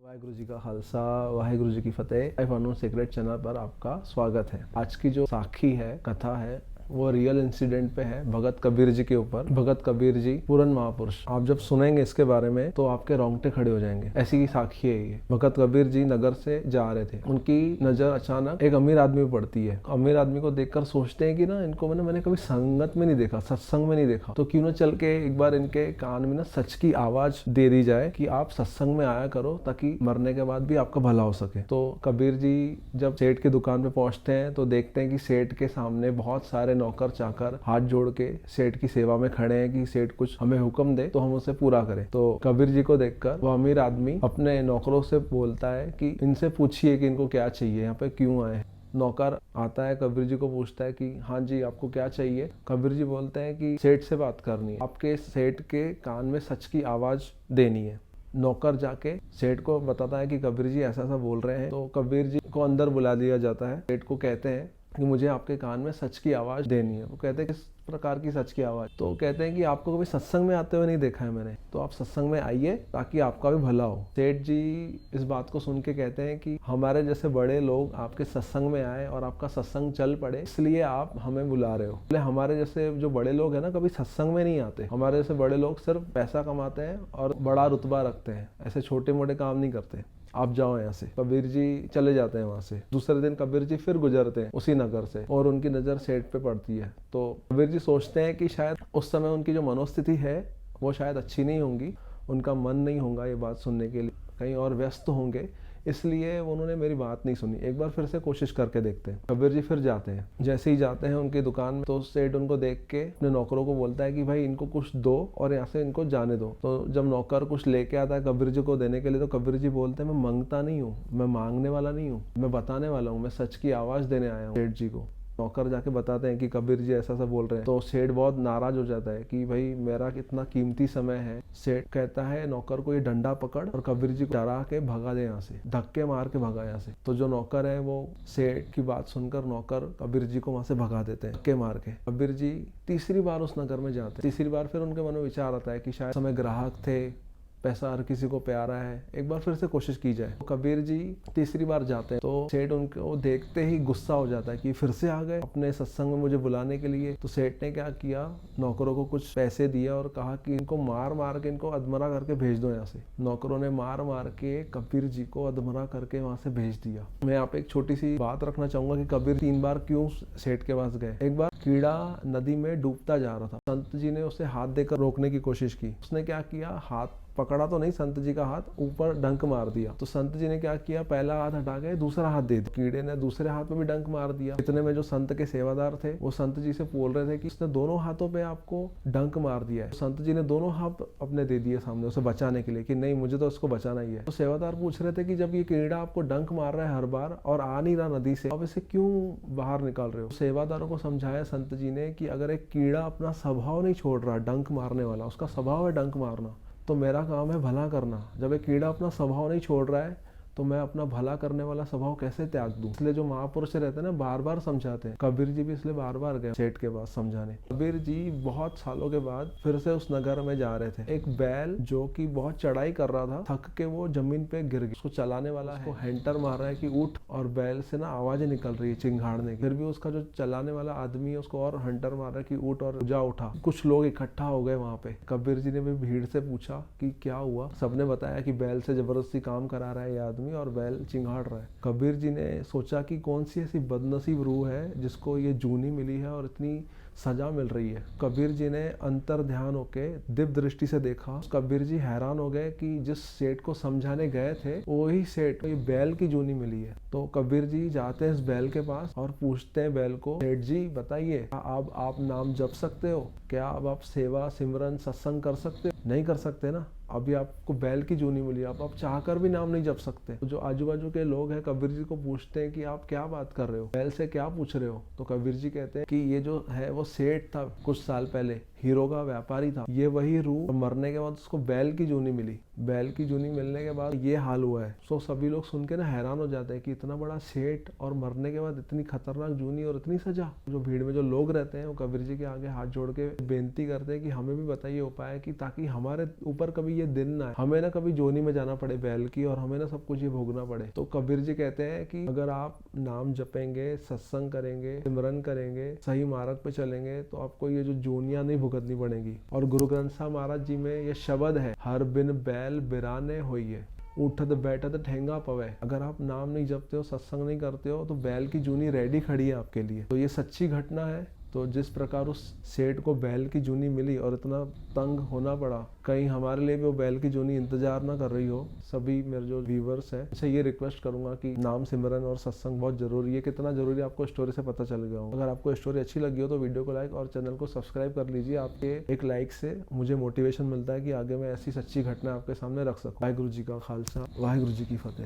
वाहिगुरु जी का खालसा, वाहिगुरु जी की फतेह। Life unknown secret channel पर आपका स्वागत है। आज की जो साखी है, कथा है, वो रियल इंसिडेंट पे है, भगत कबीर जी के ऊपर। भगत कबीर जी पूरन महापुरुष। आप जब सुनेंगे इसके बारे में तो आपके रोंगटे खड़े हो जाएंगे। ऐसी की साखी है ये। भगत कबीर जी नगर से जा रहे थे, उनकी नजर अचानक एक अमीर आदमी पे पड़ती है। अमीर आदमी को देखकर सोचते हैं कि ना, इनको मैंने कभी संगत में नहीं देखा, सत्संग में नहीं देखा, तो क्यों ना चल के एक बार इनके कान में ना सच की आवाज दे दी जाए कि आप सत्संग में आया करो, ताकि मरने के बाद भी आपका भला हो सके। तो कबीर जी जब सेठ की दुकान पे पहुंचते हैं तो देखते हैं कि सेठ के सामने बहुत सारे नौकर चाकर हाथ जोड़ के सेठ की सेवा में खड़े हैं कि सेठ कुछ हमें हुक्म दे तो हम उसे पूरा करें। तो कबीर जी को देखकर वो अमीर आदमी अपने नौकरों से बोलता है कि इनसे पूछिए कि इनको क्या चाहिए, यहाँ पे क्यों आए। नौकर आता है, कबीर जी को पूछता है कि हाँ जी, आपको क्या चाहिए। कबीर जी बोलते हैं कि सेठ से बात करनी है, आपके सेठ के कान में सच की आवाज देनी है। नौकर जाके सेठ को बताता है कि कबीर जी ऐसा ऐसा बोल रहे हैं। तो कबीर जी को अंदर बुला दिया जाता है। सेठ को कहते हैं कि मुझे आपके कान में सच की आवाज देनी है। वो कहते हैं किस प्रकार की सच की आवाज। तो कहते हैं कि आपको कभी सत्संग में आते हुए नहीं देखा है मैंने, तो आप सत्संग में आइए ताकि आपका भी भला हो। सेठ जी इस बात को सुन के कहते हैं कि हमारे जैसे बड़े लोग आपके सत्संग में आए और आपका सत्संग चल पड़े, इसलिए आप हमें बुला रहे हो। हमारे जैसे जो बड़े लोग हैं ना, कभी सत्संग में नहीं आते। हमारे जैसे बड़े लोग सिर्फ पैसा कमाते हैं और बड़ा रुतबा रखते हैं, ऐसे छोटे मोटे काम नहीं करते। आप जाओ यहाँ से। कबीर जी चले जाते हैं वहां से। दूसरे दिन कबीर जी फिर गुजरते हैं उसी नगर से और उनकी नज़र सेठ पे पड़ती है। तो कबीर जी सोचते हैं कि शायद उस समय उनकी जो मनोस्थिति है वो शायद अच्छी नहीं होंगी, उनका मन नहीं होगा ये बात सुनने के लिए, कहीं और व्यस्त होंगे, इसलिए उन्होंने मेरी बात नहीं सुनी। एक बार फिर से कोशिश करके देखते हैं। कबीर जी फिर जाते हैं। जैसे ही जाते हैं उनकी दुकान में तो सेठ उनको देख के अपने नौकरों को बोलता है कि भाई इनको कुछ दो और यहाँ से इनको जाने दो। तो जब नौकर कुछ लेके आता है कबीर जी को देने के लिए, तो कबीर जी बोलते हैं मैं मांगता नहीं हूँ, मैं मांगने वाला नहीं हूँ, मैं बताने वाला हूँ, मैं सच की आवाज देने आया हूँ सेठ जी को। नौकर जाके बताते हैं कि कबीर जी ऐसा ऐसा बोल रहे हैं। तो सेठ बहुत नाराज हो जाता है कि भाई मेरा कितना कीमती समय है। सेठ कहता है नौकर को ये डंडा पकड़ और कबीर जी को डरा के भगा दे यहाँ से, धक्के मार के भगा यहाँ से। तो जो नौकर है वो सेठ की बात सुनकर नौकर कबीर जी को वहां से भगा देते हैं धक्के मार के। कबीर जी तीसरी बार उस नगर में जाते हैं। तीसरी बार फिर उनके मन में विचार आता है कि शायद समय ग्राहक थे, पैसा हर किसी को प्यारा है, एक बार फिर से कोशिश की जाए। तो कबीर जी तीसरी बार जाते हैं तो सेठ उनको देखते ही गुस्सा हो जाता है कि फिर से आ गए अपने सत्संग में मुझे बुलाने के लिए। तो सेठ ने क्या किया, नौकरों को कुछ पैसे दिए और कहा कि इनको मार मार के इनको अधमरा करके भेज दो यहाँ से। नौकरों ने मार मार के कबीर जी को अधमरा करके वहां से भेज दिया। मैं यहाँ पे एक छोटी सी बात रखना चाहूंगा कि कबीर 3 बार क्यों सेठ के पास गए। एक बार कीड़ा नदी में डूबता जा रहा था, संत जी ने उसे हाथ देकर रोकने की कोशिश की। उसने क्या किया, हाथ पकड़ा तो नहीं संत जी का हाथ, ऊपर डंक मार दिया। तो संत जी ने क्या किया, पहला हाथ हटा के दूसरा हाथ दे दिया। कीड़े ने दूसरे हाथ पे भी डंक मार दिया। इतने में जो संत के सेवादार थे वो संत जी से बोल रहे थे कि इसने दोनों हाथों पे आपको डंक मार दिया है। संत जी ने दोनों हाथ अपने दे दिए सामने उसे बचाने के लिए कि नहीं, मुझे तो उसको बचाना ही है। तो सेवादार पूछ रहे थे कि जब ये कीड़ा आपको डंक मार रहा है हर बार और आ नहीं रहा नदी से, अब इसे क्यों बाहर निकाल रहे हो। सेवादारों को समझाया संत जी ने कि अगर एक कीड़ा अपना स्वभाव नहीं छोड़ रहा डंक मारने वाला, उसका स्वभाव है डंक मारना, तो मेरा काम है भला करना। जब एक कीड़ा अपना स्वभाव नहीं छोड़ रहा है तो मैं अपना भला करने वाला स्वभाव कैसे त्याग दूं। इसलिए जो महापुरुष रहते हैं ना, बार बार समझाते हैं। कबीर जी भी इसलिए बार बार गए सेठ के पास समझाने। कबीर जी बहुत सालों के बाद फिर से उस नगर में जा रहे थे। एक बैल जो कि बहुत चढ़ाई कर रहा था, थक के वो जमीन पे गिर गया। उसको चलाने वाला उसको हैंटर मार रहा है कि उठ, और बैल से ना आवाजें निकल रही है चिंगाड़ने की। फिर भी उसका जो चलाने वाला आदमी है उसको और हंटर मार रहा है कि उठ और जा उठा। कुछ लोग इकट्ठा हो गए वहां पे। कबीर जी ने भी भीड़ से पूछा कि क्या हुआ। सबने बताया कि बैल से जबरदस्ती काम करा रहा है ये आदमी और बैल चिंगाड़ रहा है। कबीर जी ने सोचा कि कौन सी ऐसी बदनसीब रूह है जिसको ये जूनी मिली है और इतनी सजा मिल रही है। कबीर जी ने अंतर ध्यान होके दिव्य दृष्टि से देखा। कबीर जी हैरान हो गए कि जिस सेठ को समझाने गए थे वही सेठ को ये बैल की जूनी मिली है। तो कबीर जी जाते हैं इस बैल के पास और पूछते हैं बैल को, सेठ जी बताइए, अब आप नाम जप सकते हो क्या? अब आप सेवा सिमरन सत्संग कर सकते हो? नहीं कर सकते ना, अभी आपको बैल की जूनी मिली, आप चाहकर भी नाम नहीं जप सकते। तो जो आजू बाजू के लोग हैं कबीर जी को पूछते हैं कि आप क्या बात कर रहे हो, बैल से क्या पूछ रहे हो। तो कबीर जी कहते हैं कि ये जो है वो सेठ था कुछ साल पहले, हीरो का व्यापारी था, ये वही रूह मरने के बाद उसको बैल की जूनी मिली। बैल की जूनी मिलने के बाद ये हाल हुआ है। तो सभी लोग सुन के ना हैरान हो जाते हैं कि इतना बड़ा सेठ और मरने के बाद इतनी खतरनाक जूनी और इतनी सजा। जो भीड़ में जो लोग रहते हैं वो कबीर जी के आगे हाथ जोड़ के बेनती करते हैं कि हमें भी बताइए उपाय, कि ताकि हमारे ऊपर कभी ये दिन ना आए, हमें ना कभी जोनी में जाना पड़े बैल की, और हमें ना सब कुछ ये भोगना पड़े। तो कबीर जी कहते हैं कि अगर आप नाम जपेंगे, सत्संग करेंगे, सिमरन करेंगे, सही मार्ग पे चलेंगे, तो आपको ये जो जोनियां नहीं भुगतनी पड़ेगी। और गुरु ग्रंथ साहब महाराज जी में ये शब्द है, हर बिन बैल बिराने होइए, उठत बैठत ठेंगा पवे। अगर आप नाम नहीं जपते हो, सत्संग नहीं करते हो, तो बैल की जूनी रेडी खड़ी है आपके लिए। तो ये सच्ची घटना है। तो जिस प्रकार उस सेठ को बैल की जूनी मिली और इतना तंग होना पड़ा, कहीं हमारे लिए भी वो बैल की जूनी इंतजार ना कर रही हो। सभी मेरे जो व्यूवर्स हैं उनसे ये रिक्वेस्ट करूंगा कि नाम सिमरन और सत्संग बहुत जरूरी है। कितना जरूरी है आपको स्टोरी से पता चल गया हो। अगर आपको स्टोरी अच्छी लगी हो तो वीडियो को लाइक और चैनल को सब्सक्राइब कर लीजिए। आपके एक लाइक से मुझे मोटिवेशन मिलता है कि आगे मैं ऐसी सच्ची घटना आपके सामने रख सकूं। वाहिगुरु जी का खालसा, वाहिगुरु जी की फतेह।